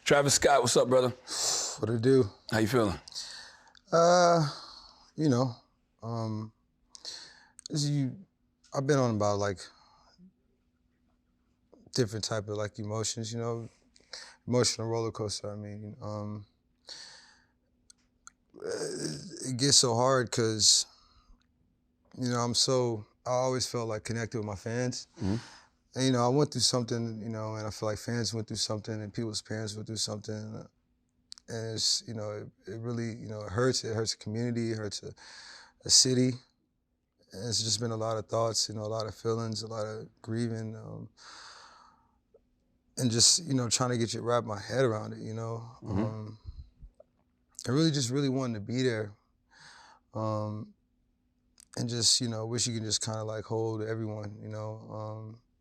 Travis Scott, what's up, brother? What it do? How you feeling? You know, I've been on about like different type of like emotions, emotional roller coaster. I mean, it gets so hard because, I always felt like connected with my fans. Mm-hmm. And, I went through something, and I feel like fans went through something and people's parents went through something. And it's, it really, it hurts. It hurts the community. It hurts a city. And it's just been a lot of thoughts, a lot of feelings, a lot of grieving, and just, trying to wrap my head around it, Mm-hmm. I really wanted to be there, and just, wish you could just kind of like hold everyone,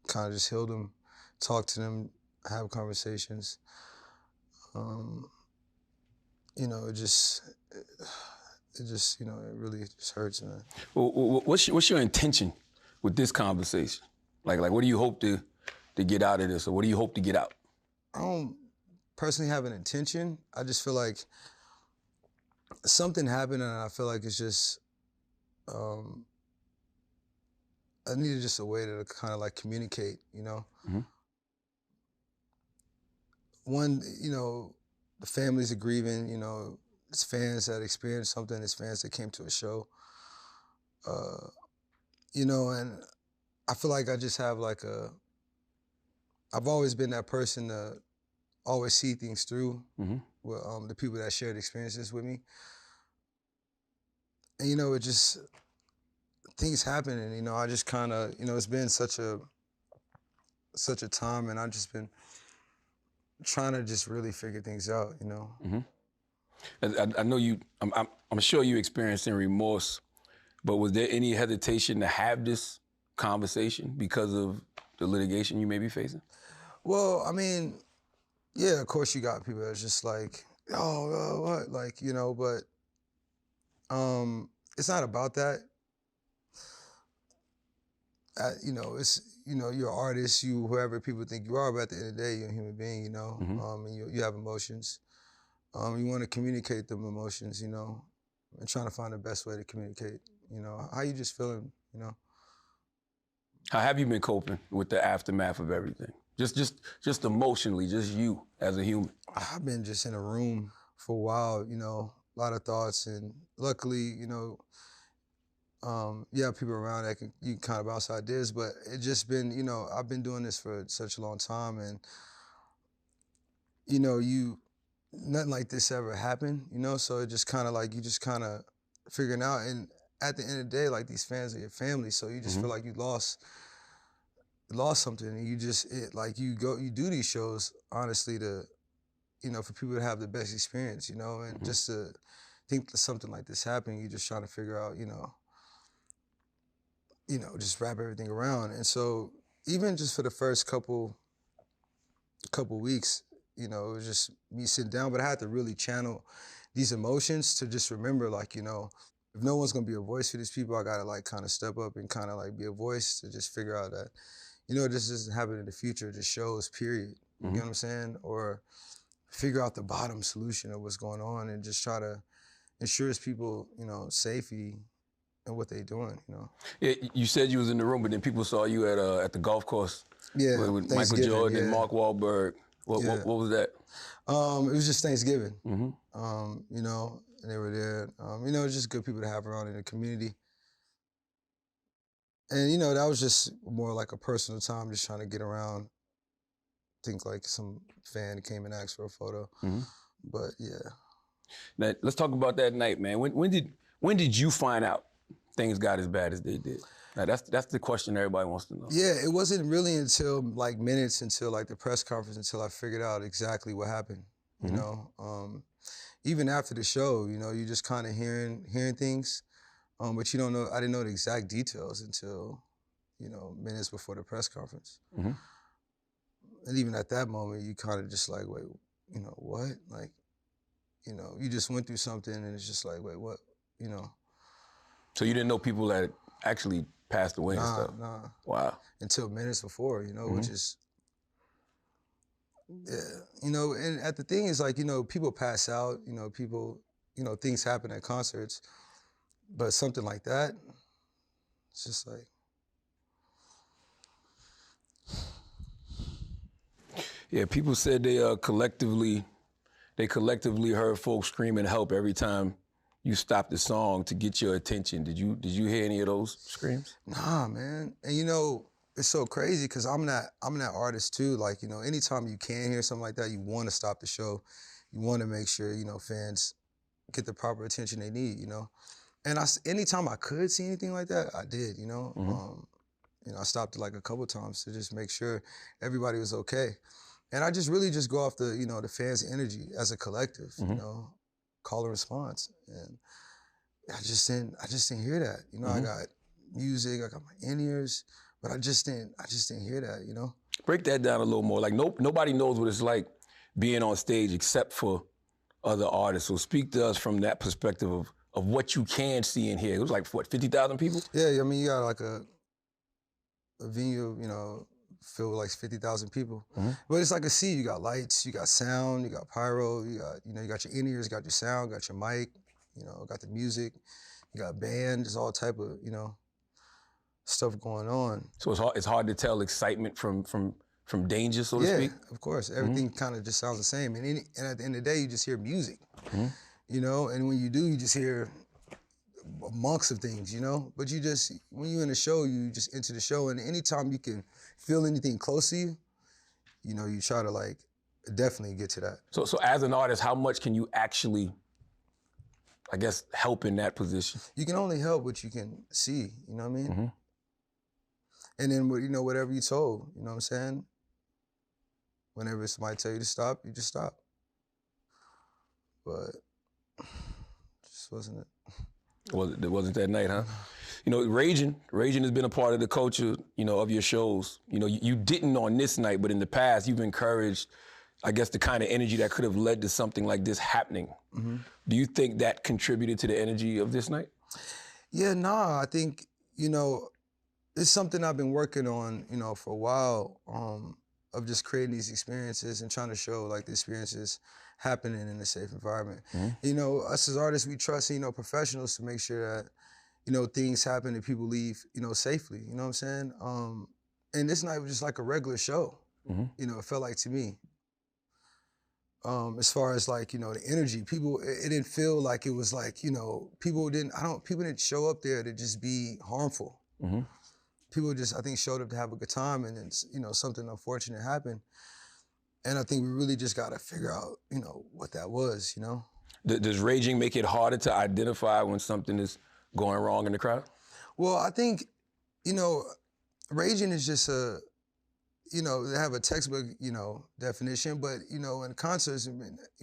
kind of just heal them, talk to them, have conversations. It just, it really just hurts, man. What's your intention with this conversation? Like what do you hope to get out of this, or what do you hope to get out? I don't personally have an intention. I just feel like something happened, and I feel like it's just, I needed just a way to kind of like communicate, Mm-hmm. One, the families are grieving, it's fans that experienced something, it's fans that came to a show, and I feel like I just have like I've always been that person to always see things through Mm-hmm. with the people that shared experiences with me. And, it just, things happen, and, I just kind of, it's been such a time, and I've just been trying to just really figure things out, Mm-hmm. I know you. I'm sure you experiencing remorse, but was there any hesitation to have this conversation because of the litigation you may be facing? Well, I mean, yeah, of course you got people that's just like, oh, what? Like, but it's not about that. It's, you're an artist, whoever people think you are, but at the end of the day, you're a human being, Mm-hmm. And you have emotions. You want to communicate them emotions, and trying to find the best way to communicate, how you just feeling, How have you been coping with the aftermath of everything? Just emotionally, just you as a human. I've been just in a room for a while, a lot of thoughts, and luckily, you have people around that you can kind of bounce ideas, but it just been, I've been doing this for such a long time, and, nothing like this ever happened, so it just kind of like, you just kind of figuring out, and at the end of the day, like, these fans are your family, so you just Mm-hmm. feel like you lost something, and you do these shows, honestly, to, for people to have the best experience, and Mm-hmm. just to think that something like this happened, you're just trying to figure out, just wrap everything around. And so even just for the first couple weeks, it was just me sitting down, but I had to really channel these emotions to just remember, like, if no one's gonna be a voice for these people, I gotta like kind of step up and kind of like be a voice to just figure out that, this doesn't happen in the future, just shows, period. You Mm-hmm. get what I'm saying? Or figure out the bottom solution of what's going on and just try to ensure people, safety and what they doing, Yeah, you said you was in the room, but then people saw you at the golf course Yeah, with Michael Thanksgiving, Jordan and yeah. Mark Wahlberg. What was that? It was just Thanksgiving, Mm-hmm. And they were there. It was just good people to have around in the community. And, that was just more like a personal time, just trying to get around. Think like some fan came and asked for a photo. Mm-hmm. But yeah. Now, let's talk about that night, man. When did you find out things got as bad as they did? Now, that's the question everybody wants to know. Yeah, it wasn't really until like minutes until like the press conference until I figured out exactly what happened. Mm-hmm. Even after the show, you just kind of hearing things, but you don't know. I didn't know the exact details until, minutes before the press conference. Mm-hmm. And even at that moment, you kind of just like, wait, what? Like, you just went through something, and it's just like, wait, what? So you didn't know people that actually passed away and stuff? Nah. Wow. Until minutes before, Mm-hmm. which is Yeah, and the thing is like, people pass out, people, things happen at concerts, but something like that, it's just like. Yeah, people said they collectively heard folks screaming help every time you stopped the song to get your attention. Did you hear any of those screams? Nah, man. And it's so crazy because I'm that artist too. Like, anytime you can hear something like that, you want to stop the show. You want to make sure, fans get the proper attention they need, And anytime I could see anything like that, I did, I stopped it like a couple times to just make sure everybody was okay. And I just really just go off the, the fans' energy as a collective, call and response. And I just didn't hear that. I got music, I got my in-ears, but I just didn't hear that, Break that down a little more. Like nobody knows what it's like being on stage except for other artists. So speak to us from that perspective of what you can see and hear. It was like, what, 50,000 people? Yeah, I mean, you got like a venue, filled with like 50,000 people. But it's like a sea. You got lights, you got sound, you got pyro, you got your in-ears, you got your sound, got your mic, got the music, you got band, there's all type of, stuff going on. So it's hard to tell excitement from danger, so to speak? Yeah, of course. Everything kind of just sounds the same. And at the end of the day, you just hear music, and when you do, you just hear amongst of things, But when you're in a show, you just enter the show, and anytime you can feel anything close to you, you try to like definitely get to that. So as an artist, how much can you actually, I guess, help in that position? You can only help what you can see, you know what I mean? And then, whatever you're told, you know what I'm saying? Whenever somebody tell you to stop, you just stop. But just wasn't it. It wasn't that night, huh? Raging has been a part of the culture, of your shows. You didn't on this night, but in the past, you've encouraged, I guess, the kind of energy that could have led to something like this happening. Do you think that contributed to the energy of this night? Yeah, nah, I think, it's something I've been working on, for a while, of just creating these experiences and trying to show like the experiences happening in a safe environment. Us as artists, we trust, professionals to make sure that, things happen and people leave, safely, you know what I'm saying? And this night was just like a regular show, it felt like to me. As far as like, the energy, people, it didn't feel like it was like, people didn't show up there to just be harmful. People just, I think, showed up to have a good time, and then, something unfortunate happened. And I think we really just got to figure out, what that was, Does raging make it harder to identify when something is going wrong in the crowd? Well, I think, raging is just they have a textbook, definition, but, in concerts,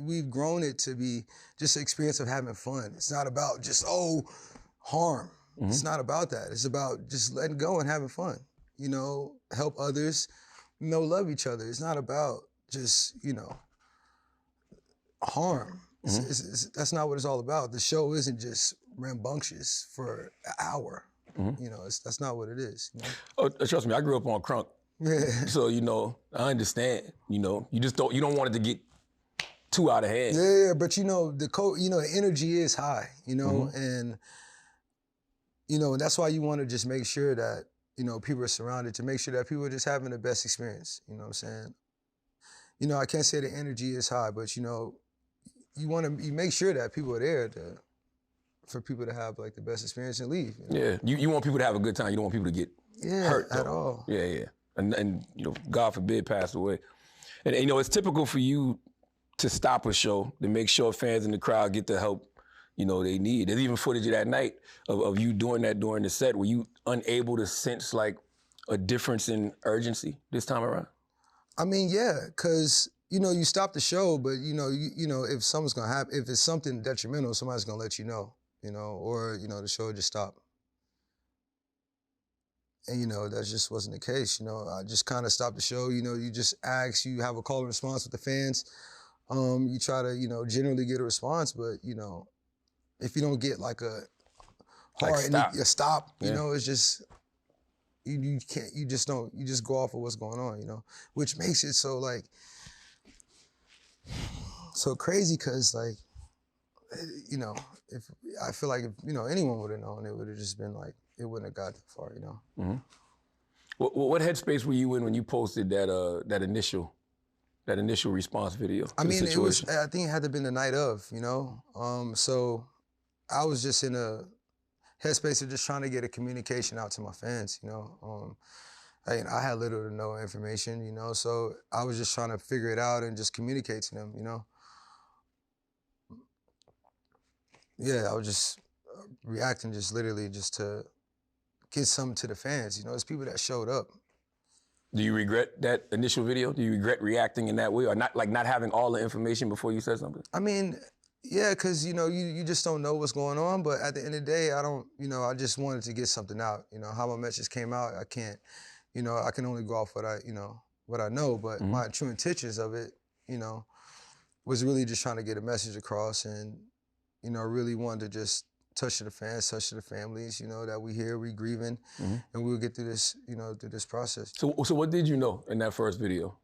we've grown it to be just an experience of having fun. It's not about just, harm. It's not about that. It's about just letting go and having fun, help others, love each other. It's not about just, harm. That's not what it's all about. The show isn't just rambunctious for an hour. That's not what it is. Oh, trust me, I grew up on crunk. Yeah. So, I understand, you don't want it to get too out of hand. Yeah, but the energy is high, and and that's why you want to just make sure that, people are surrounded, to make sure that people are just having the best experience, you know what I'm saying? I can't say the energy is high, but you make sure that people are there for people to have like the best experience and leave. Yeah, you want people to have a good time. You don't want people to get hurt at all. Yeah. And God forbid, pass away. And it's typical for you to stop a show, to make sure fans in the crowd get the help they need. There's even footage of that night of you doing that during the set. Were you unable to sense like a difference in urgency this time around? I mean, yeah, because you stop the show, but if something's gonna happen, if it's something detrimental, somebody's gonna let you know, or the show just stopped. And that just wasn't the case. I just kind of stopped the show. You just ask, you have a call and response with the fans. You try to generally get a response, but if you don't get like a hard like stop, it's just you just go off of what's going on, which makes it so like So crazy, cause like, you know, if I feel like if anyone would have known, it would have just been like it wouldn't have got that far, you know. Mm-hmm. What headspace were you in when you posted that initial response video to I the mean, it was. situation? I think it had to have been the night of, you know. So I was just in a headspace of just trying to get a communication out to my fans, you know. I had little to no information, you know, so I was just trying to figure it out and just communicate to them, you know. Yeah, I was just reacting just literally just to get something to the fans, you know. It's people that showed up. Do you regret that initial video? Do you regret reacting in that way, or not having all the information before you said something? I mean, yeah, because, you know, you just don't know what's going on, but at the end of the day, I just wanted to get something out. You know, how my message came out, I can't, I can only go off what I know, but Mm-hmm. my true intentions of it, you know, was really just trying to get a message across and, really wanted to just touch to the fans, touch to the families, that we here, we grieving, Mm-hmm. and we'll get through this, through this process. So what did you know in that first video?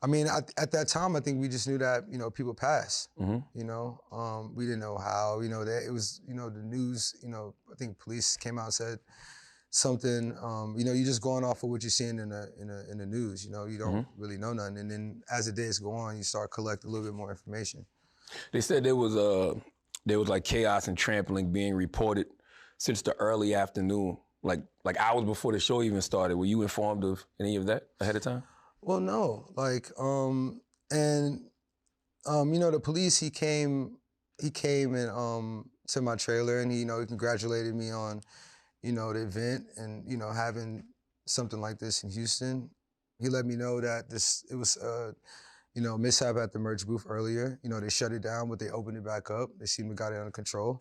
I mean, at that time, I think we just knew that, people pass. Mm-hmm. We didn't know how, that it was, the news, I think police came out and said something, you're just going off of what you're seeing in the news, you don't really know nothing. And then as the days go on, you start collecting a little bit more information. They said there was like chaos and trampling being reported since the early afternoon, like hours before the show even started. Were you informed of any of that ahead of time? Well, no, the police, he came and to my trailer, and he congratulated me on, the event and, having something like this in Houston. He let me know that it was mishap at the merch booth earlier. They shut it down, but they opened it back up. They seemed to got it under control.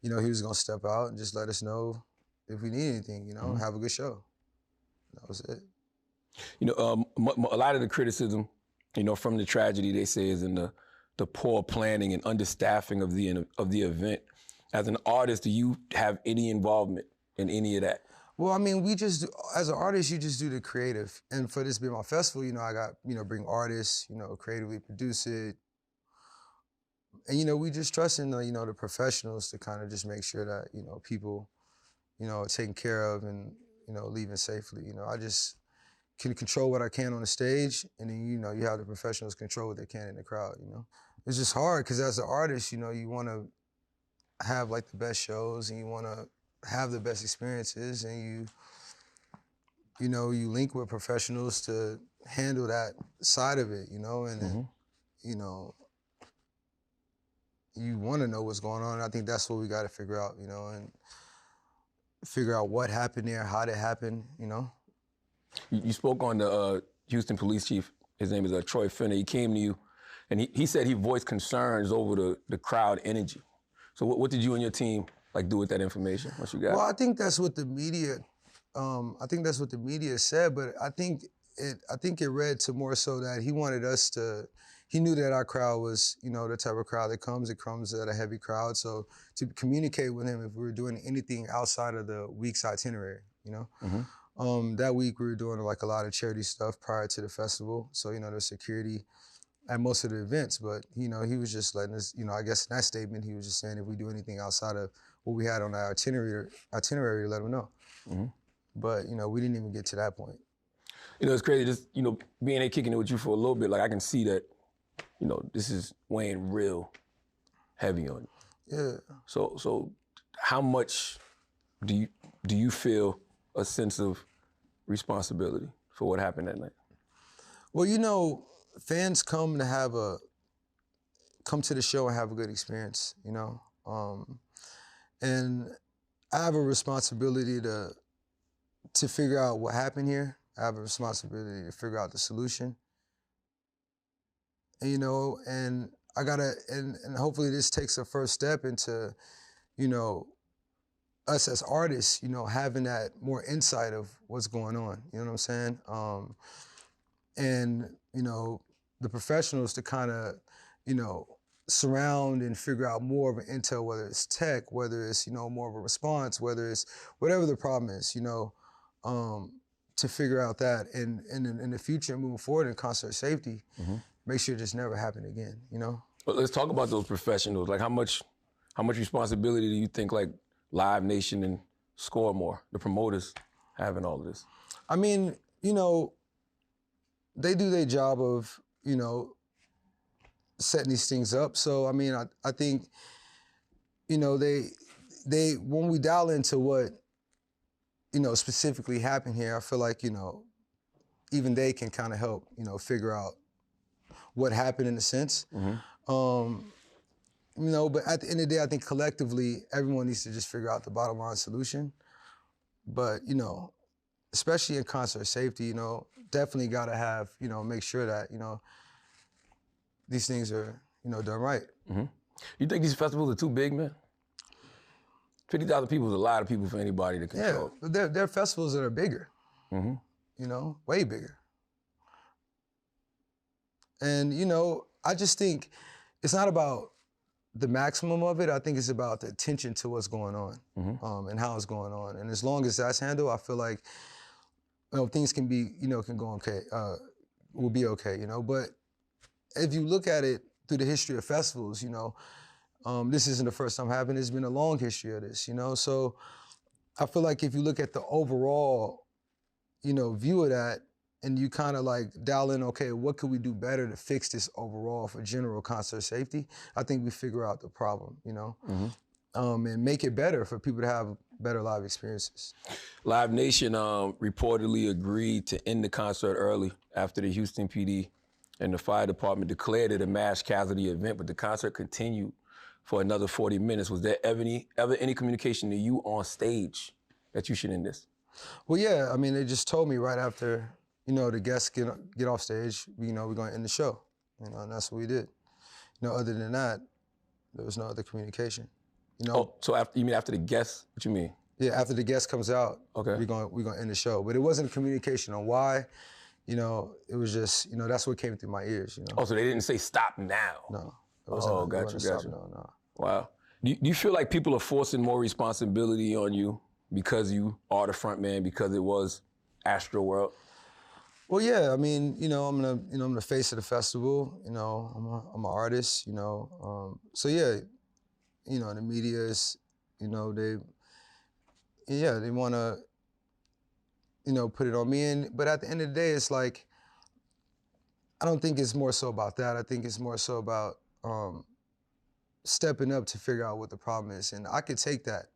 He was gonna step out and just let us know if we need anything, have a good show. That was it. A lot of the criticism, from the tragedy, they say, is in the poor planning and understaffing of the event. As an artist, do you have any involvement in any of that? Well, I mean, as an artist, you just do the creative. And for this being my festival, I got, bring artists, creatively produce it. And, we just trust in the professionals to kind of just make sure that, people, are taken care of and, leaving safely. I just can control what I can on the stage, and then, you have the professionals control what they can in the crowd, It's just hard, because as an artist, you want to have like the best shows, and you want to have the best experiences, and you link with professionals to handle that side of it, and then, you want to know what's going on. And I think that's what we got to figure out, and figure out what happened there, how it happened, You spoke on the Houston police chief. His name is Troy Finner. He came to you, and he said he voiced concerns over the crowd energy. So what did you and your team do with that information? What you got? Well, I think that's what the media. I think that's what the media said, but I think it read to more so that he wanted us to. He knew that our crowd was, the type of crowd that comes. It comes at a heavy crowd. So to communicate with him if we were doing anything outside of the week's itinerary, that week we were doing a lot of charity stuff prior to the festival. So, there's security at most of the events, but, he was just letting us, I guess in that statement, he was just saying if we do anything outside of what we had on our itinerary to let them know. But, we didn't even get to that point. It's crazy, just, being here kicking it with you for a little bit, I can see that, this is weighing real heavy on you. Yeah. So how much do you feel a sense of responsibility for what happened that night? Well, fans come to the show and have a good experience, and I have a responsibility to figure out what happened here. I have a responsibility to figure out the solution. And I gotta, and hopefully this takes a first step into, us as artists, having that more insight of what's going on. You know what I'm saying? And, the professionals to kind of, surround and figure out more of an intel, whether it's tech, whether it's, more of a response, whether it's whatever the problem is, to figure out that. And in the future, moving forward in concert safety, make sure it just never happen again, you know? But let's talk about those professionals. Like how much responsibility do you think like Live Nation and Score More, the promoters, have in all of this? I mean, you know, they do their job of, you know, setting these things up. So, I mean, I think, you know, they when we dial into what, you know, specifically happened here, I feel like, you know, even they can kind of help, you know, figure out what happened in a sense. You know, but at the end of the day, I think collectively, everyone needs to just figure out the bottom line solution. But, you know, especially in concert safety, you know, definitely got to have, you know, make sure that, you know, these things are, you know, done right. You think these festivals are too big, man? 50,000 people is a lot of people for anybody to control. Yeah, but there are festivals that are bigger, you know, way bigger. And, you know, I just think it's not about the maximum of it. I think it's about the attention to what's going on and how it's going on. And as long as that's handled, I feel like, you know, things can be, you know, can go okay, will be okay, you know. But if you look at it through the history of festivals, you know, this isn't the first time happening. There's been a long history of this, you know. So I feel like if you look at the overall, you know, view of that, and you kind of like dial in, okay, what could we do better to fix this overall for general concert safety? I think we figure out the problem, you know, and make it better for people to have better live experiences. Live Nation reportedly agreed to end the concert early after the Houston PD and the fire department declared it a mass casualty event, but the concert continued for another 40 minutes. Was there ever any communication to you on stage that you should end this? Well, yeah, I mean, they just told me right after, you know, the guests get off stage, you know, we're going to end the show, you know, and that's what we did. You know, other than that, there was no other communication. You know. Oh, so you mean after the guests? What you mean? Yeah, after the guest comes out, okay, we're going to end the show. But it wasn't communication on why. You know, it was just, you know, that's what came through my ears. You know. Oh, so they didn't say stop now? No. Oh, gotcha. No. Wow. Do you feel like people are forcing more responsibility on you because you are the front man, because it was Astroworld? Well, yeah. I mean, you know, I'm the face of the festival. You know, I'm an artist. You know, so yeah, you know, the media is, you know, they want to, you know, put it on me. But at the end of the day, it's like, I don't think it's more so about that. I think it's more so about stepping up to figure out what the problem is. And I could take that.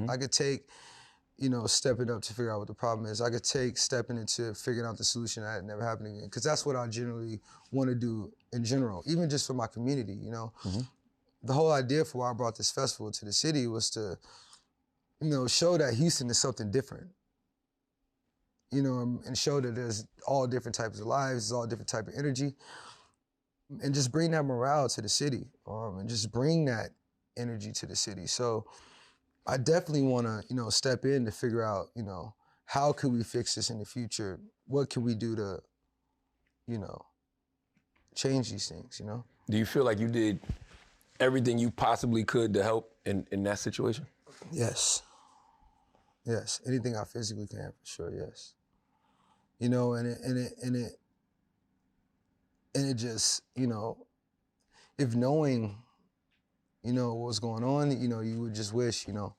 I could take, you know, stepping up to figure out what the problem is. I could take stepping into figuring out the solution that never happened again. Because that's what I generally want to do in general, even just for my community, you know. The whole idea for why I brought this festival to the city was to, you know, show that Houston is something different. You know, and show that there's all different types of lives, there's all different type of energy. And just bring that morale to the city, and just bring that energy to the city. So I definitely want to, you know, step in to figure out, you know, how can we fix this in the future? What can we do to, you know, change these things, you know? Do you feel like you did everything you possibly could to help in that situation? Yes. Yes, anything I physically can, for sure, yes. You know, and it just, you know, if knowing, you know, what's going on, you know, you would just wish, you know,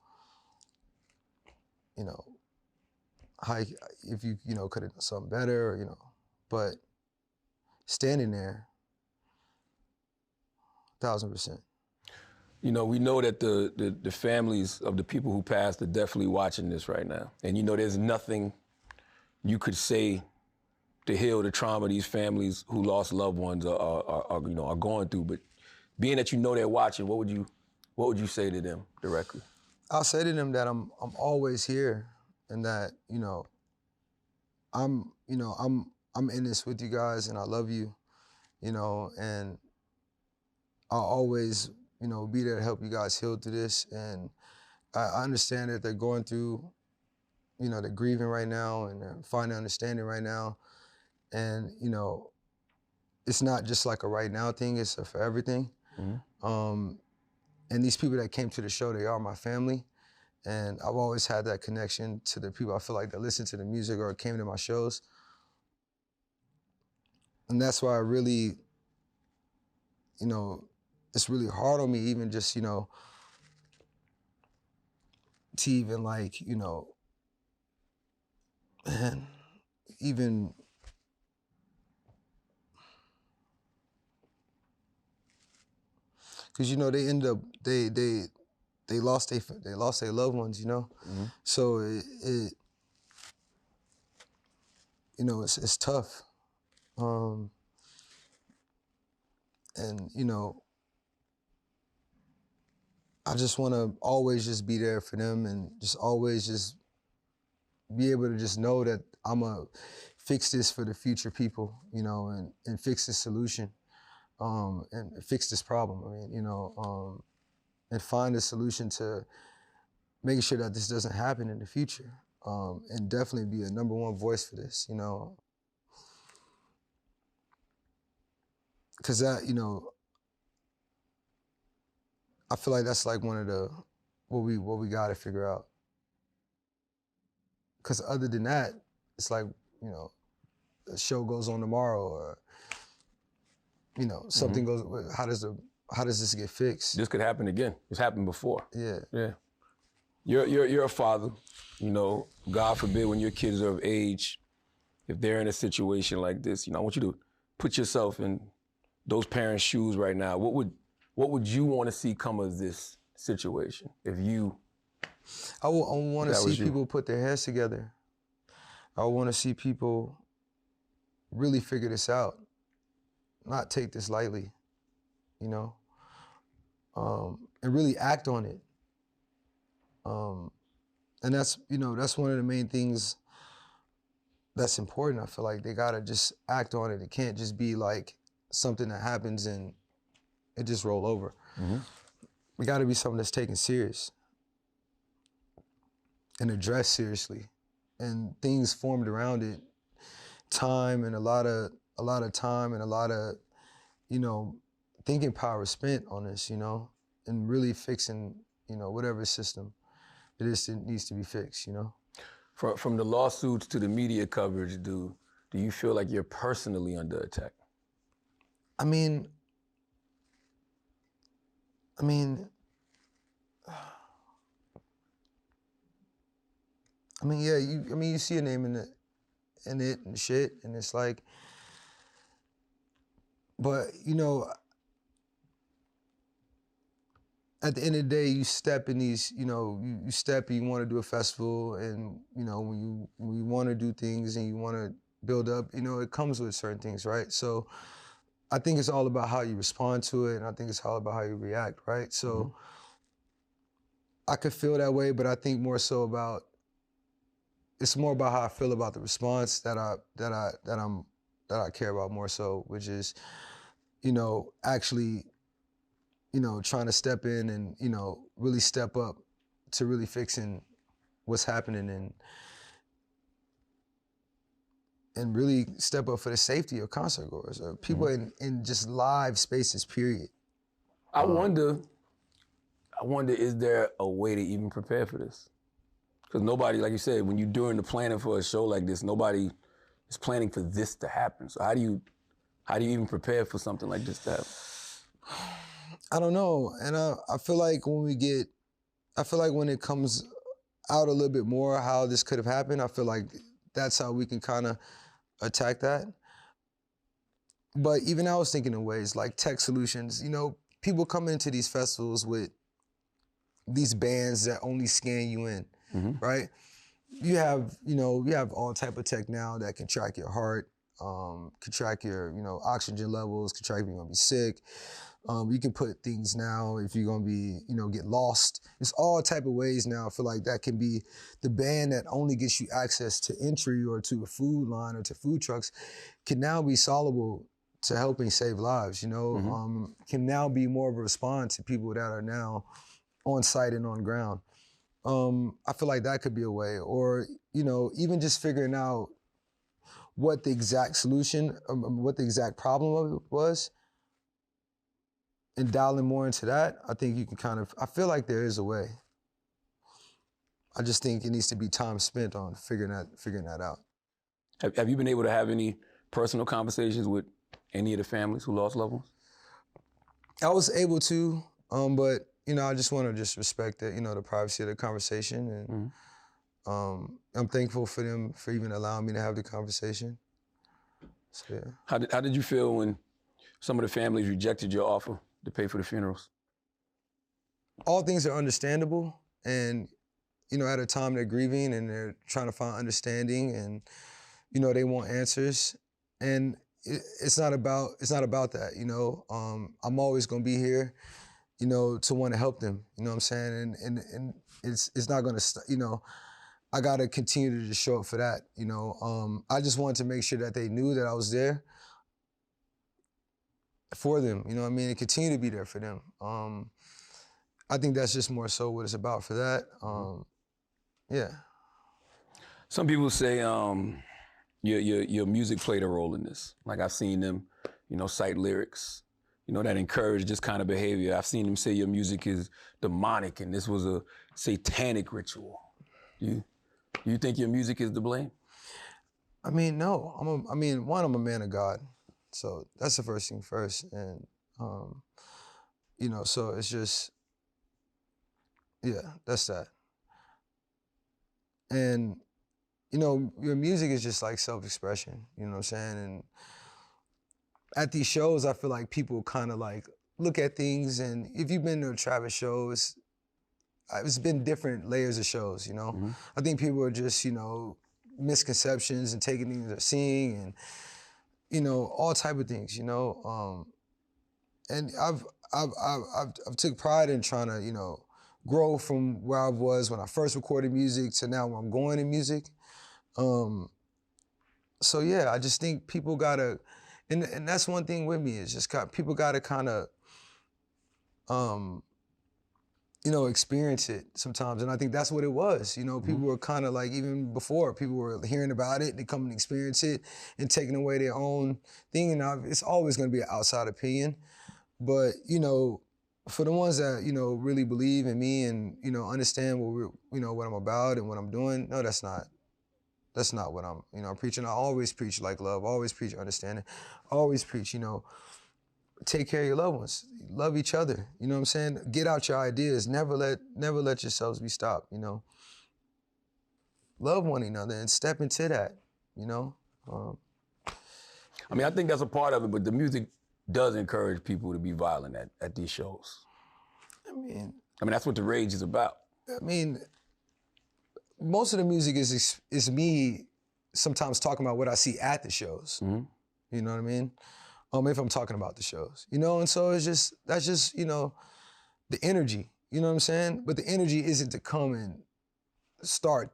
how, if you know, could have done something better, or, you know, but standing there, 1000%. You know, we know that the families of the people who passed are definitely watching this right now. And you know, there's nothing you could say to heal the trauma these families who lost loved ones are going through. But being that you know they're watching, what would you say to them directly? I'll say to them that I'm always here, and that, you know, I'm in this with you guys, and I love you, you know, and I'll always, you know, be there to help you guys heal through this. And I understand that they're going through, you know, they're grieving right now, and they're finding understanding right now. And, you know, it's not just like a right now thing, it's a for everything. And these people that came to the show, they are my family. And I've always had that connection to the people I feel like that listen to the music or came to my shows. And that's why I really, you know, it's really hard on me even just, you know, to even like, you know, man, even because you know they end up they lost their loved ones, you know. So it you know it's tough, and you know I just want to always just be there for them and just always just be able to just know that I'm gonna fix this for the future people, you know, and fix this solution, and fix this problem. I mean, you know, and find a solution to making sure that this doesn't happen in the future, and definitely be a #1 voice for this, you know, because that, you know, I feel like that's like one of the what we got to figure out. Because other than that, it's like, you know, the show goes on tomorrow, or you know, something goes. How does this get fixed? This could happen again. It's happened before. Yeah. Yeah. You're a father. You know, God forbid when your kids are of age, if they're in a situation like this, you know, I want you to put yourself in those parents' shoes right now. What would you want to see come of this situation if you? I want to see people put their heads together. I want to see people really figure this out, not take this lightly, you know, and really act on it. And that's, you know, that's one of the main things that's important. I feel like they gotta just act on it. It can't just be like something that happens and it just roll over. It gotta be something that's taken serious and addressed seriously, and things formed around it, time and a lot of time and a lot of, you know, thinking power spent on this, you know, and really fixing, you know, whatever system it is that needs to be fixed, you know. From the lawsuits to the media coverage, do you feel like you're personally under attack? I mean, yeah, you see a name in it and shit, and it's like, but you know, at the end of the day, you step in these, you know, you step and you want to do a festival, and you know, when you want to do things and you want to build up, you know, it comes with certain things, right? So I think it's all about how you respond to it, and I think it's all about how you react, right? So I could feel that way, but I think more so about, it's more about how I feel about the response that I care about more so, which is, you know, actually, you know, trying to step in and, you know, really step up to really fixing what's happening, and really step up for the safety of concert goers or people in just live spaces, period. I wonder, is there a way to even prepare for this? Because nobody, like you said, when you're doing the planning for a show like this, nobody is planning for this to happen. So how do you even prepare for something like this to happen? I don't know. And I feel like when it comes out a little bit more how this could have happened, I feel like that's how we can kind of attack that. But even I was thinking in ways like tech solutions. You know, people come into these festivals with these bands that only scan you in, right? You have all type of tech now that can track your heart, can track your, you know, oxygen levels, can track if you're gonna be sick. You can put things now if you're gonna be, you know, get lost. It's all type of ways now. I feel like that can be the band that only gets you access to entry or to a food line or to food trucks can now be solvable to helping save lives, you know, can now be more of a response to people that are now on site and on ground. I feel like that could be a way, or, you know, even just figuring out what the exact solution, what the exact problem of it was, and dialing more into that. I think you can I feel like there is a way. I just think it needs to be time spent on figuring that out. Have you been able to have any personal conversations with any of the families who lost loved ones? I was able to, but I just want to just respect the the privacy of the conversation, and I'm thankful for them for even allowing me to have the conversation. So yeah. How did you feel when some of the families rejected your offer to pay for the funerals? All things are understandable, and at a time they're grieving and they're trying to find understanding, and they want answers, and it's not about that. I'm always gonna be here, to want to help them. You know what I'm saying? And it's not gonna I gotta continue to just show up for that. I just wanted to make sure that they knew that I was there for them. You know what I mean? And continue to be there for them. I think that's just more so what it's about for that. Yeah. Some people say your music played a role in this. Like I've seen them, cite lyrics, that encourage this kind of behavior. I've seen them say your music is demonic and this was a satanic ritual. Do you think your music is to blame? I mean, no. I'm a man of God, so that's the first thing first, and so it's just, yeah, that's that. And your music is just like self-expression. You know what I'm saying? And at these shows, I feel like people kind of like look at things, and if you've been to a Travis show, it's been different layers of shows, Mm-hmm. I think people are just, misconceptions and taking things they're seeing, and, all type of things, and I've took pride in trying to, grow from where I was when I first recorded music to now where I'm going in music. So yeah, I just think people gotta, and that's one thing with me, is just people gotta kind of, experience it sometimes. And I think that's what it was. People were kind of like, even before, people were hearing about it, they come and experience it and taking away their own thing. And it's always gonna be an outside opinion. But, for the ones that, really believe in me and, understand what I'm about and what I'm doing, no, that's not what I'm preaching. I always preach like love, always preach understanding, always preach, take care of your loved ones, love each other, you know what I'm saying? Get out your ideas, never let yourselves be stopped, Love one another and step into that, I think that's a part of it, but the music does encourage people to be violent at these shows. I mean, that's what the rage is about. Most of the music is me sometimes talking about what I see at the shows. Mm-hmm. You know what I mean? If I'm talking about the shows, and so that's just, the energy, you know what I'm saying? But the energy isn't to come and start,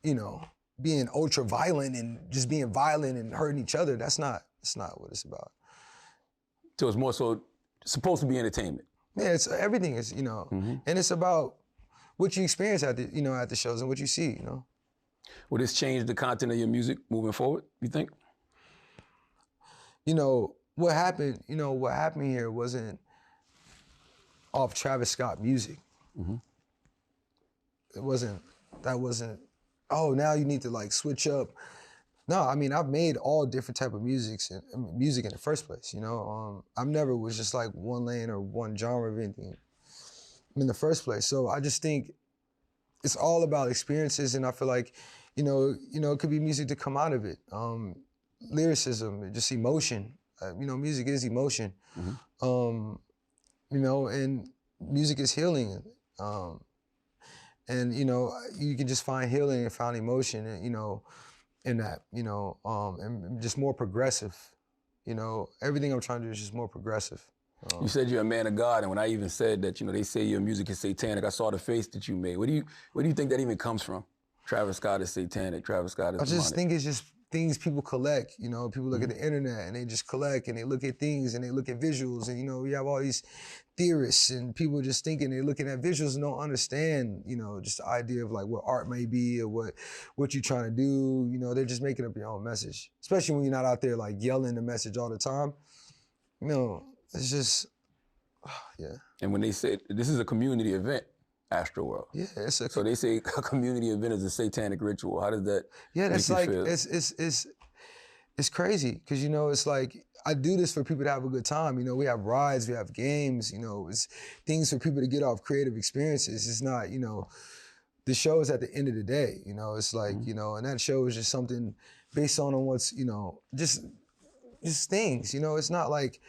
being ultra violent and just being violent and hurting each other. That's not what it's about. So it's more so supposed to be entertainment. Yeah, everything is, and it's about what you experience at the shows and what you see, Will this change the content of your music moving forward, you think? What happened here wasn't off Travis Scott music. Mm-hmm. That wasn't, oh, now you need to like switch up. No, I've made all different type of music in the first place, I've never was just like one lane or one genre of anything in the first place. So I just think it's all about experiences, and I feel like, it could be music to come out of it. Lyricism, just emotion. Music is emotion. Mm-hmm. And music is healing. And you can just find healing and find emotion, in that, and just more progressive. Everything I'm trying to do is just more progressive. You said you're a man of God, and when I even said that, they say your music is satanic, I saw the face that you made. Where do you think that even comes from? Travis Scott is satanic, Travis Scott is demonic. I just think it's just things people collect, people look at the internet and they just collect and they look at things and they look at visuals, and you have all these theorists and people just thinking they're looking at visuals and don't understand, just the idea of like what art may be or what you're trying to do. They're just making up your own message, especially when you're not out there like yelling the message all the time. It's just, yeah. And when they say this is a community event, astroworld. Yeah, so they say a community event is a satanic ritual. How does that? Yeah, that's make like you feel? it's crazy because, you know, it's like, I do this for people to have a good time. You know, we have rides, we have games, you know, it's things for people to get off creative experiences. It's not, you know, the show is at the end of the day, you know, it's like, you know, and that show is just something based on what's, you know, just things, you know, it's not like,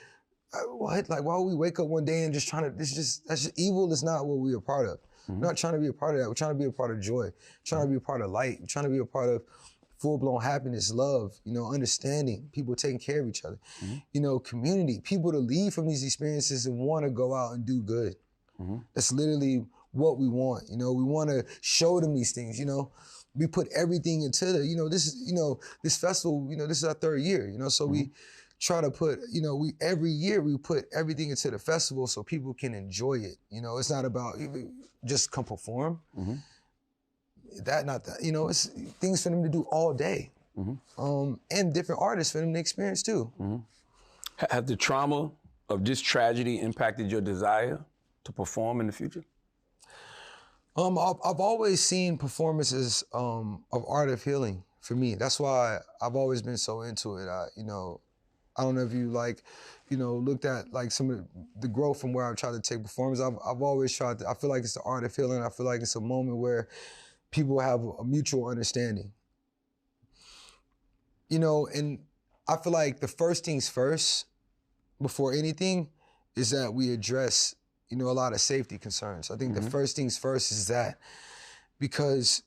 what? Like, why would we wake up one day and just trying to, that's just evil is not what we're a part of. We're not trying to be a part of that. We're trying to be a part of joy. We're trying to be a part of light. We're trying to be a part of full-blown happiness, love, you know, understanding, people taking care of each other, you know, community, people to leave from these experiences and want to go out and do good. That's literally what we want, you know, we want to show them these things, you know, we put everything into the, you know, this is, you know, this festival, you know, this is our 3rd year, you know, so we try to put, you know, every year we put everything into the festival so people can enjoy it, you know, it's not about just come perform. Not that, you know, it's things for them to do all day. And different artists for them to experience too. Has the trauma of this tragedy impacted your desire to perform in the future? I've always seen performances of art of healing for me. That's why I've always been so into it. You know, I don't know if you like, you know, looked at like some of the growth from where I've tried to take performance. I've always tried to, I feel like it's the art of healing. I feel like it's a moment where people have a mutual understanding. You know, and I feel like the first things first, before anything, is that we address, you know, a lot of safety concerns. I think the first things first is that, because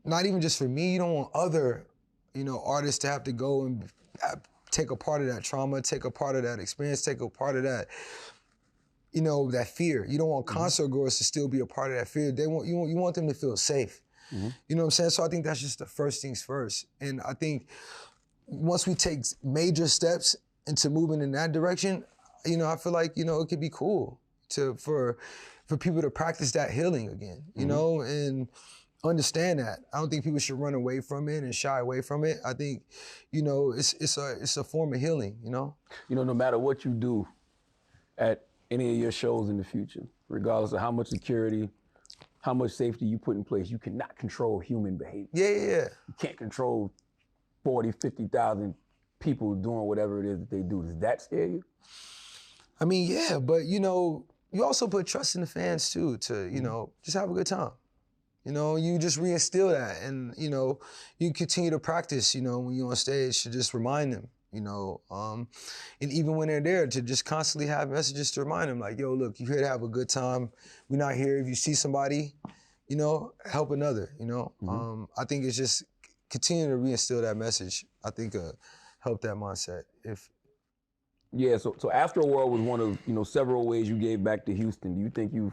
not even just for me, you don't want other, you know, artists to have to go and take a part of that trauma, take a part of that experience, take a part of that, you know, that fear. You don't want concert goers to still be a part of that fear. You want them to feel safe. You know what I'm saying? So I think that's just the first things first. And I think once we take major steps into moving in that direction, you know, I feel like, you know, it could be cool for people to practice that healing again, you know, and understand that. I don't think people should run away from it and shy away from it. I think, you know, it's a form of healing, you know? You know, no matter what you do at any of your shows in the future, regardless of how much security, how much safety you put in place, you cannot control human behavior. Yeah. You can't control 40, 50,000 people doing whatever it is that they do. Does that scare you? I mean, yeah, but you know, you also put trust in the fans too, to, you know, just have a good time. You know, you just reinstill that, and, you know, you continue to practice, you know, when you're on stage, to just remind them, you know, and even when they're there, to just constantly have messages to remind them, like, yo, look, you're here to have a good time. We're not here, if you see somebody, you know, help another, you know? I think it's just continue to reinstill that message. I think help that mindset. Yeah, so Astroworld was one of, you know, several ways you gave back to Houston. Do you think you've,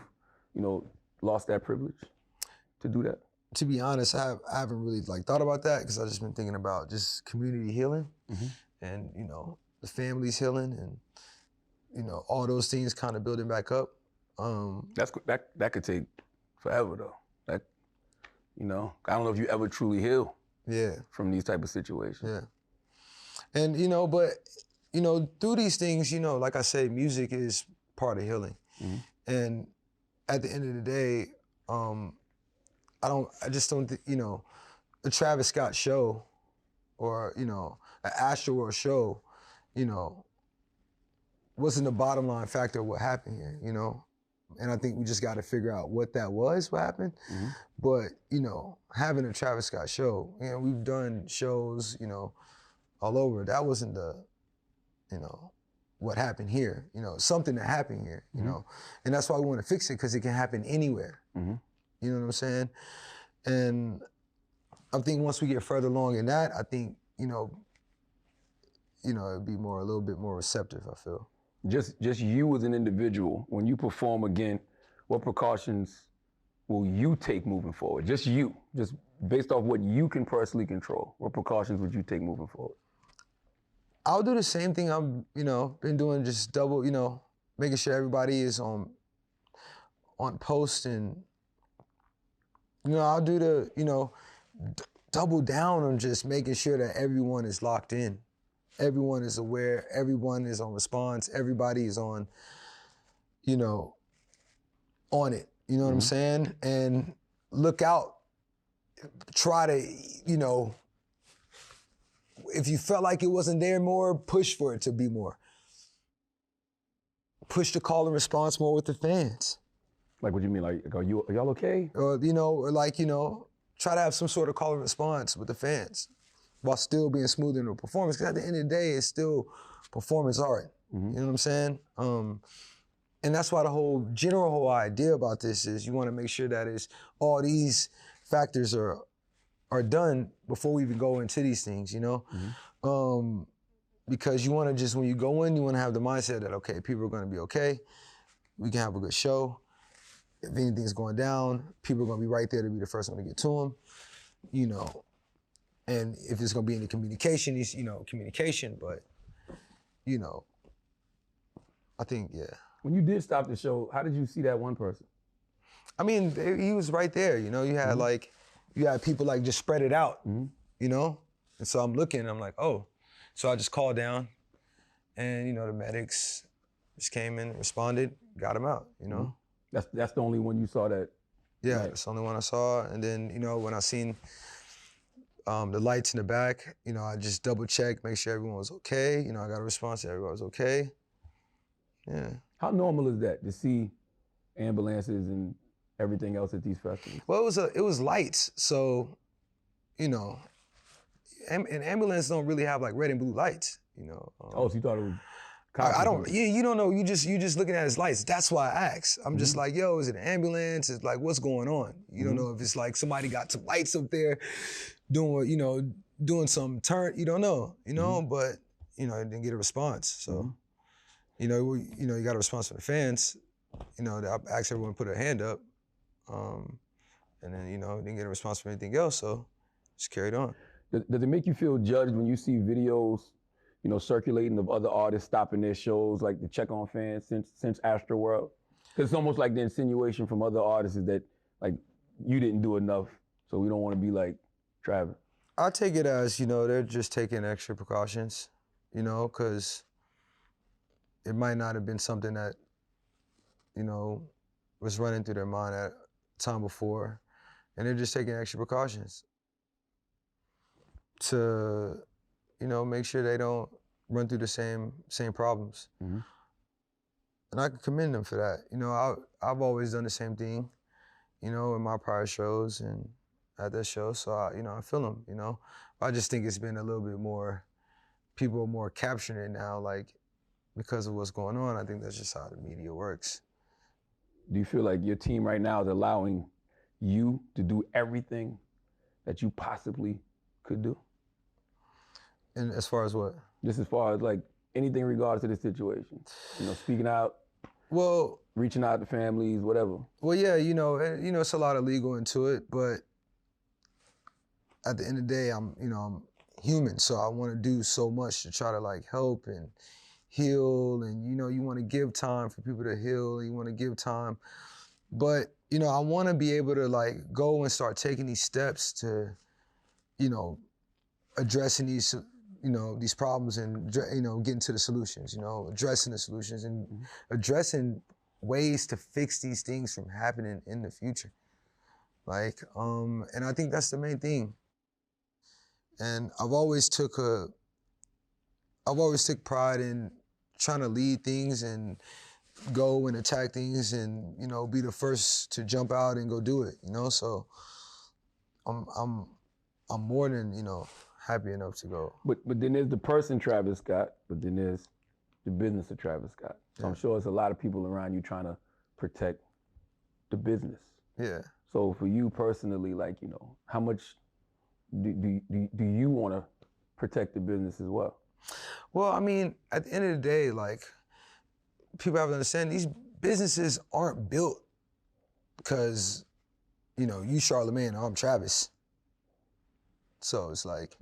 you know, lost that privilege to do that? To be honest, I haven't really like thought about that, because I've just been thinking about just community healing and, you know, the families healing and, you know, all those things kind of building back up. That could take forever though. That, you know, I don't know if you ever truly heal from these type of situations. Yeah. And, you know, but, you know, through these things, you know, like I say, music is part of healing. And at the end of the day, I just don't think, you know, a Travis Scott show or, you know, an Astroworld show, you know, wasn't the bottom line factor of what happened here, you know? And I think we just got to figure out what that was, what happened. But, you know, having a Travis Scott show, you know, we've done shows, you know, all over. That wasn't the, you know, what happened here, you know, something that happened here, you know? And that's why we want to fix it, because it can happen anywhere. You know what I'm saying? And I think once we get further along in that, I think, you know, it'd be a little bit more receptive, I feel. Just you as an individual, when you perform again, what precautions will you take moving forward? Just you, just based off what you can personally control. What precautions would you take moving forward? I'll do the same thing I've, you know, been doing, just double, you know, making sure everybody is on post, and, you know, I'll do the, you know, double down on just making sure that everyone is locked in. Everyone is aware, everyone is on response, everybody is on, you know, on it, you know what I'm saying? And look out, try to, you know, if you felt like it wasn't there more, push for it to be more. Push the call and response more with the fans. Like, what do you mean? Like, are y'all okay? Or, try to have some sort of call and response with the fans while still being smooth in the performance. Because at the end of the day, it's still performance art. Mm-hmm. You know what I'm saying? And that's why the whole idea about this is you want to make sure that all these factors are done before we even go into these things, you know? Mm-hmm. Because you want to just, when you go in, you want to have the mindset that, okay, people are going to be okay. We can have a good show. If anything's going down, people are going to be right there to be the first one to get to them, you know. And if it's going to be any communication, it's, communication. But, I think, yeah. When you did stop the show, how did you see that one person? I mean, he was right there, you know. You had you had people like just spread it out, you know. And so I'm looking, I'm like, oh. So I just called down, and the medics just came in, responded, got him out, you know. That's the only one you saw that. Yeah, that's the only one I saw. And then when I seen the lights in the back, I just double checked, make sure everyone was okay. I got a response that everyone was okay. Yeah. How normal is that to see ambulances and everything else at these festivals? Well, it was lights, so and ambulances don't really have like red and blue lights, so you thought it was? I don't. You don't know. You just looking at his lights. That's why I asked. I'm just like, yo, is it an ambulance? It's like, what's going on? You don't know if it's like somebody got some lights up there, doing some turn. You don't know. But it didn't get a response. So, you got a response from the fans. I asked everyone to put their hand up, and then didn't get a response from anything else. So, just carried on. Does it make you feel judged when you see videos, circulating of other artists stopping their shows, like to check on fans since astroworld? Because it's almost like the insinuation from other artists is that, like, you didn't do enough, so we don't want to be like Travis. I take it as, they're just taking extra precautions, because it might not have been something that, was running through their mind at time before, and they're just taking extra precautions to make sure they don't run through the same problems. And I can commend them for that. I've always done the same thing, in my prior shows and at this show. So I feel them. I just think it's been a little bit more, people are more capturing it now, like because of what's going on. I think that's just how the media works. Do you feel like your team right now is allowing you to do everything that you possibly could do? And as far as what? Just as far as like anything in regards to the situation, speaking out, reaching out to families, whatever. Well, yeah, it's a lot of legal into it, but at the end of the day, I'm human, so I want to do so much to try to like help and heal, and you want to give time for people to heal, you want to give time, but I want to be able to like go and start taking these steps to, addressing these these problems and, getting to the solutions, addressing the solutions and addressing ways to fix these things from happening in the future. Like, and I think that's the main thing. And I've always took pride in trying to lead things and go and attack things and, be the first to jump out and go do it, so I'm more than, happy enough to go. But then there's the person Travis Scott, but then there's the business of Travis Scott. So yeah. I'm sure there's a lot of people around you trying to protect the business. Yeah. So for you personally, like, how much do you want to protect the business as well? Well, I mean, at the end of the day, like, people have to understand these businesses aren't built because, you Charlemagne, I'm Travis. So it's like,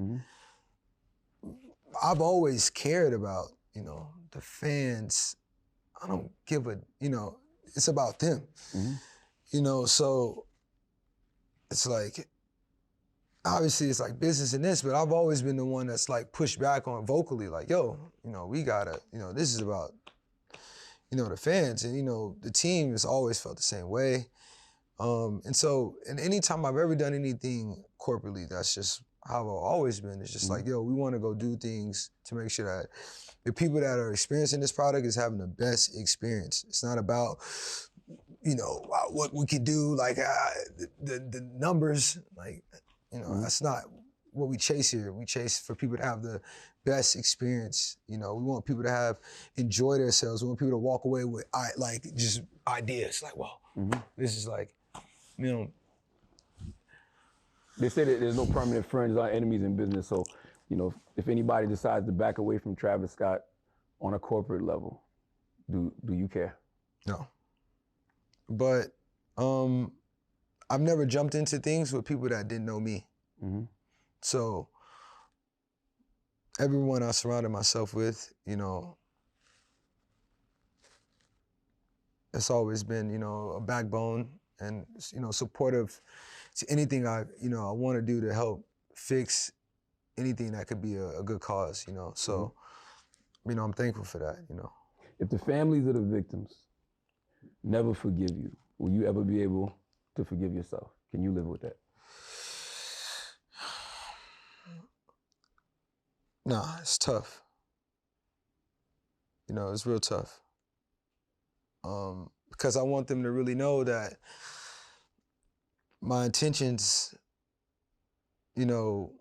I've always cared about, the fans. I don't give a, it's about them. So it's like, obviously it's like business and this, but I've always been the one that's like pushed back on vocally, like, yo, we gotta, this is about, the fans, and, the team has always felt the same way. And so, and anytime I've ever done anything corporately, that's just how I've always been. It's just like, yo, we want to go do things to make sure that the people that are experiencing this product is having the best experience. It's not about, you know, what we could do, like the numbers, like, you know, that's not what we chase here. We chase for people to have the best experience. You know, we want people to enjoy themselves. We want people to walk away with like just ideas. Like, wow, this is like, you know. They say that there's no permanent friends or enemies in business. So, you know, if anybody decides to back away from Travis Scott on a corporate level, do you care? No. But I've never jumped into things with people that didn't know me. So everyone I surrounded myself with, you know, it's always been, you know, a backbone and, you know, supportive to anything I want to do to help fix anything that could be a good cause, you know. So, you know, I'm thankful for that, you know. If the families of the victims never forgive you, will you ever be able to forgive yourself? Can you live with that? Nah, it's tough. You know, it's real tough. Because I want them to really know that my intentions, you know,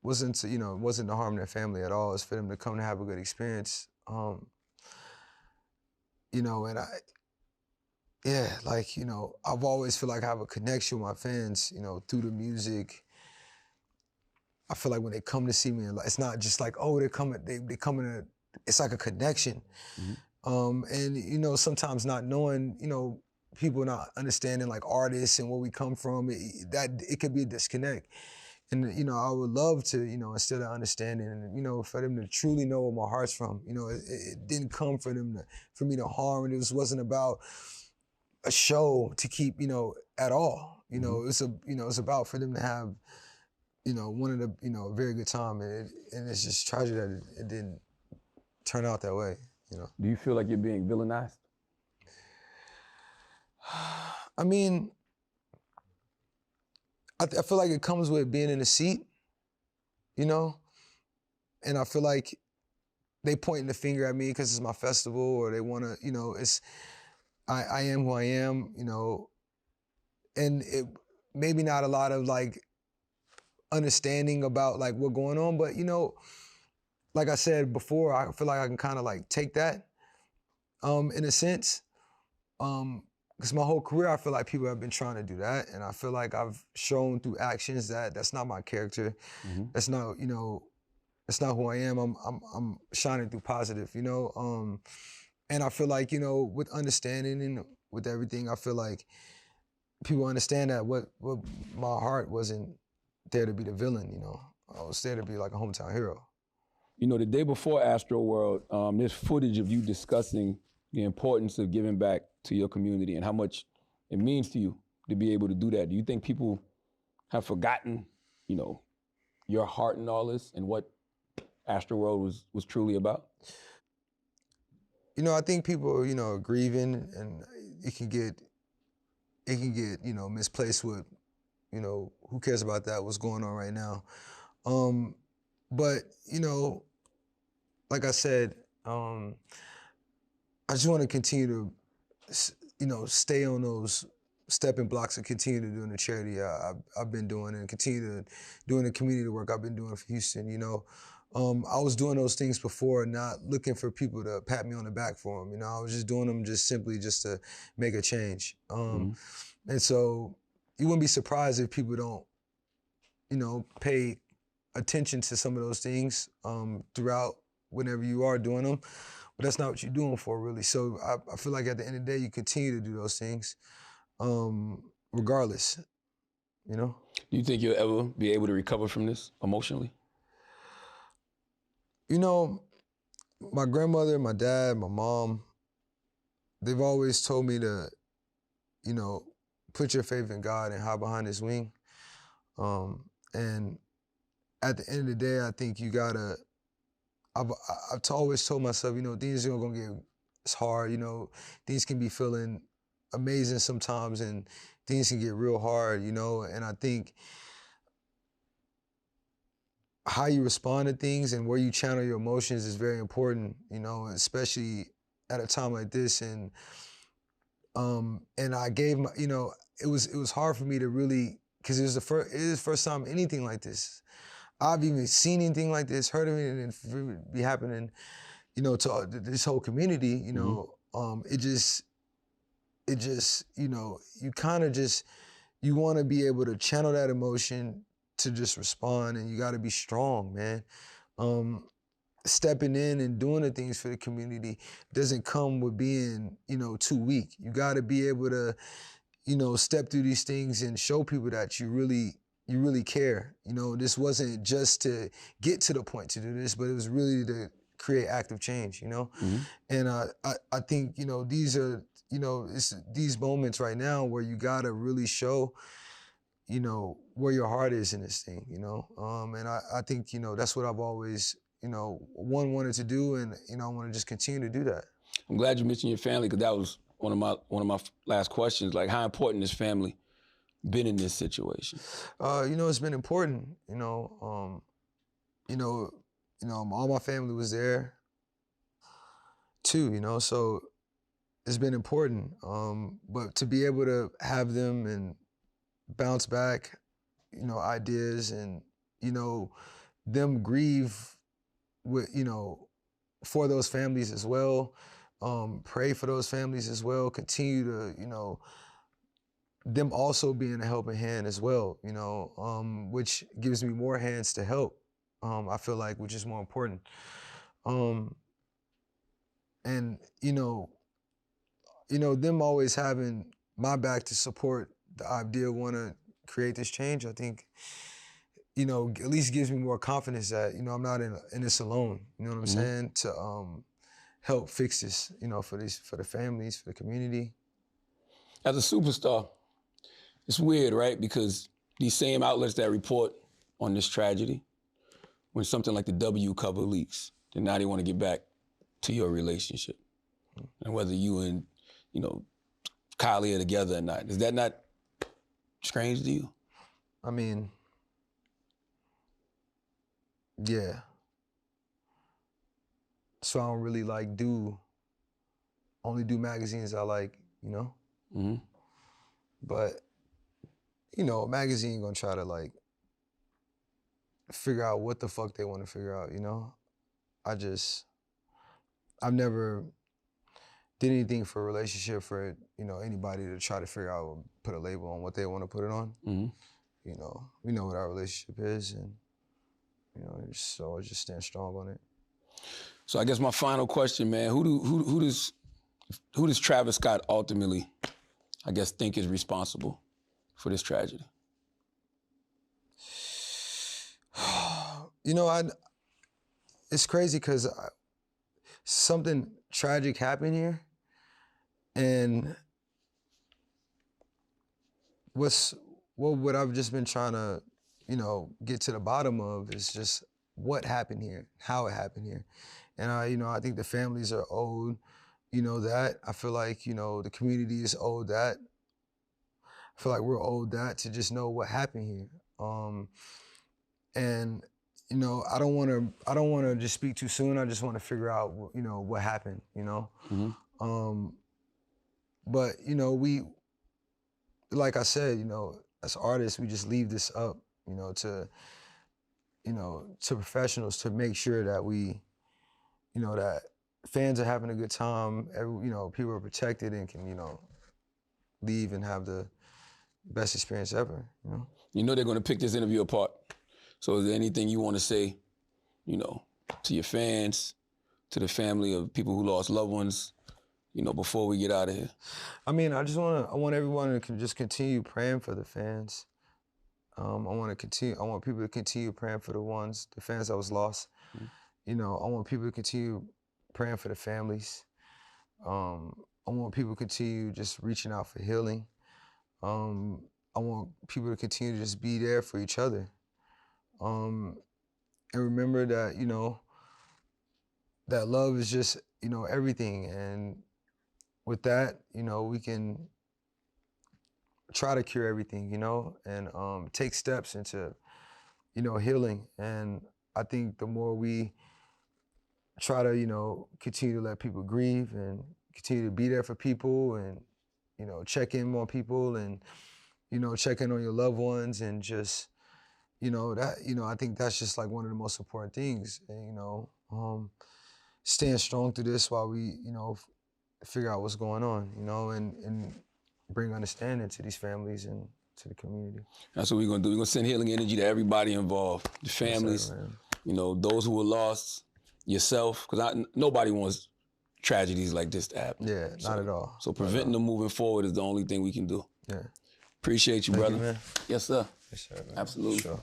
wasn't to harm their family at all. It's for them to come to have a good experience. You know, and like, you know, I've always feel like I have a connection with my fans, you know, through the music. I feel like when they come to see me, it's not just like, oh, they come in it's like a connection. And, you know, sometimes not knowing, you know, people not understanding like artists and where we come from, it could be a disconnect. And, you know, I would love to, you know, instead of understanding and, you know, for them to truly know where my heart's from. You know, it didn't come for me to harm, and it wasn't about a show to keep, you know, at all. You know, it's about for them to have, you know, a very good time. And it's just tragic that it didn't turn out that way, you know. Do you feel like you're being villainized? I mean, I feel like it comes with being in a seat, you know? And I feel like they pointing the finger at me because it's my festival, or they want to, you know, I am who I am, you know, and it maybe not a lot of like understanding about like what's going on, but you know, like I said before, I feel like I can kind of like take that in a sense. Because my whole career, I feel like people have been trying to do that, and I feel like I've shown through actions that that's not my character. That's not, you know, that's not who I am. I'm shining through positive, you know. And I feel like, you know, with understanding and with everything, I feel like people understand that what my heart wasn't there to be the villain, you know. I was there to be like a hometown hero. You know, the day before Astroworld, there's footage of you discussing the importance of giving back to your community and how much it means to you to be able to do that. Do you think people have forgotten, you know, your heart in all this and what Astroworld was truly about? You know, I think people, you know, are grieving, and it can get, you know, misplaced with, you know, who cares about that, what's going on right now. But, you know, like I said, I just want to continue to, you know, stay on those stepping blocks and continue to doing the charity I've been doing, and continue to doing the community work I've been doing for Houston, you know. I was doing those things before, not looking for people to pat me on the back for them. You know, I was just doing them simply to make a change. And so you wouldn't be surprised if people don't, you know, pay attention to some of those things throughout whenever you are doing them. But that's not what you're doing for, really. So I feel like at the end of the day, you continue to do those things regardless, you know? Do you think you'll ever be able to recover from this emotionally? You know, my grandmother, my dad, my mom, they've always told me to, you know, put your faith in God and hide behind his wing. And at the end of the day, I think you gotta, I've always told myself, you know, things are gonna get, it's hard, you know, things can be feeling amazing sometimes and things can get real hard, you know, and I think how you respond to things and where you channel your emotions is very important, you know, especially at a time like this. And I gave my, you know, it was hard for me to really, because it is the first time anything like this. I've even seen anything like this, heard of it, and it be happening, you know, to this whole community, you know. It just, you know, you kind of just, you want to be able to channel that emotion to just respond, and you got to be strong, man. Stepping in and doing the things for the community doesn't come with being, you know, too weak. You got to be able to, you know, step through these things and show people that you really care. You know, this wasn't just to get to the point to do this, but it was really to create active change, you know? And I think, you know, these are, you know, it's these moments right now where you got to really show, you know, where your heart is in this thing, you know? And I think, you know, that's what I've always, you know, wanted to do, and, you know, I want to just continue to do that. I'm glad you mentioned your family, because that was one of my last questions. Like, how important has family been in this situation? You know, it's been important, you know, all my family was there too, you know, so it's been important. But to be able to have them and bounce back, you know, ideas, and, you know, them grieve with, you know, for those families as well. Pray for those families as well. Continue to, you know, them also being a helping hand as well, you know, which gives me more hands to help. I feel like, which is more important. And, you know, them always having my back to support the idea, want to create this change, I think, you know, at least gives me more confidence that, you know, I'm not in this alone. You know what I'm saying? To help fix this, you know, for the families, for the community. As a superstar, it's weird, right? Because these same outlets that report on this tragedy, when something like the W cover leaks, then now they want to get back to your relationship. And whether you and, you know, Kylie are together or not. Is that not strange to you? I mean, yeah. So I don't really only do magazines I like, you know? But, you know, a magazine gonna try to like figure out what the fuck they want to figure out, you know? I've never did anything for a relationship for, you know, anybody to try to figure out or put a label on what they want to put it on. You know, we know what our relationship is, and, you know, so I just stand strong on it. So I guess my final question, man, who does Travis Scott ultimately, I guess, think is responsible for this tragedy? You know, it's crazy because something tragic happened here, and what I've just been trying to, you know, get to the bottom of is just what happened here, how it happened here. And you know, I think the families are owed, you know, that. I feel like, you know, the community is owed that. I feel like we're owed that, to just know what happened here. And, you know, I don't want to just speak too soon. I just want to figure out, you know, what happened, you know? But, you know, like I said, you know, as artists, we just leave this up, you know, to professionals to make sure that we, you know, that fans are having a good time, you know, people are protected and can, you know, leave and have the best experience ever, you know? You know they're going to pick this interview apart. So is there anything you want to say, you know, to your fans, to the family of people who lost loved ones, you know, before we get out of here? I mean, I want everyone to just continue praying for the fans. I want people to continue praying for the fans that was lost. You know, I want people to continue praying for the families. I want people to continue just reaching out for healing. I want people to continue to just be there for each other. And remember that, you know, that love is just, you know, everything. And with that, you know, we can try to cure everything, you know, and take steps into, you know, healing. And I think the more we try to, you know, continue to let people grieve and continue to be there for people and, you know, check in on people and, you know, check in on your loved ones and just, you know, that, you know, I think that's just like one of the most important things. And, you know, staying strong through this while we, you know, figure out what's going on, you know, and bring understanding to these families and to the community. That's what we're gonna do. We're gonna send healing energy to everybody involved, the families, Yes, sir, you know, those who were lost, yourself, because nobody wants tragedies like this to happen. Yeah, not at all. So preventing them moving forward is the only thing we can do. Yeah. Appreciate you, Thank brother. you, man. Yes, sir. Yes, sir, man. Absolutely. Sure.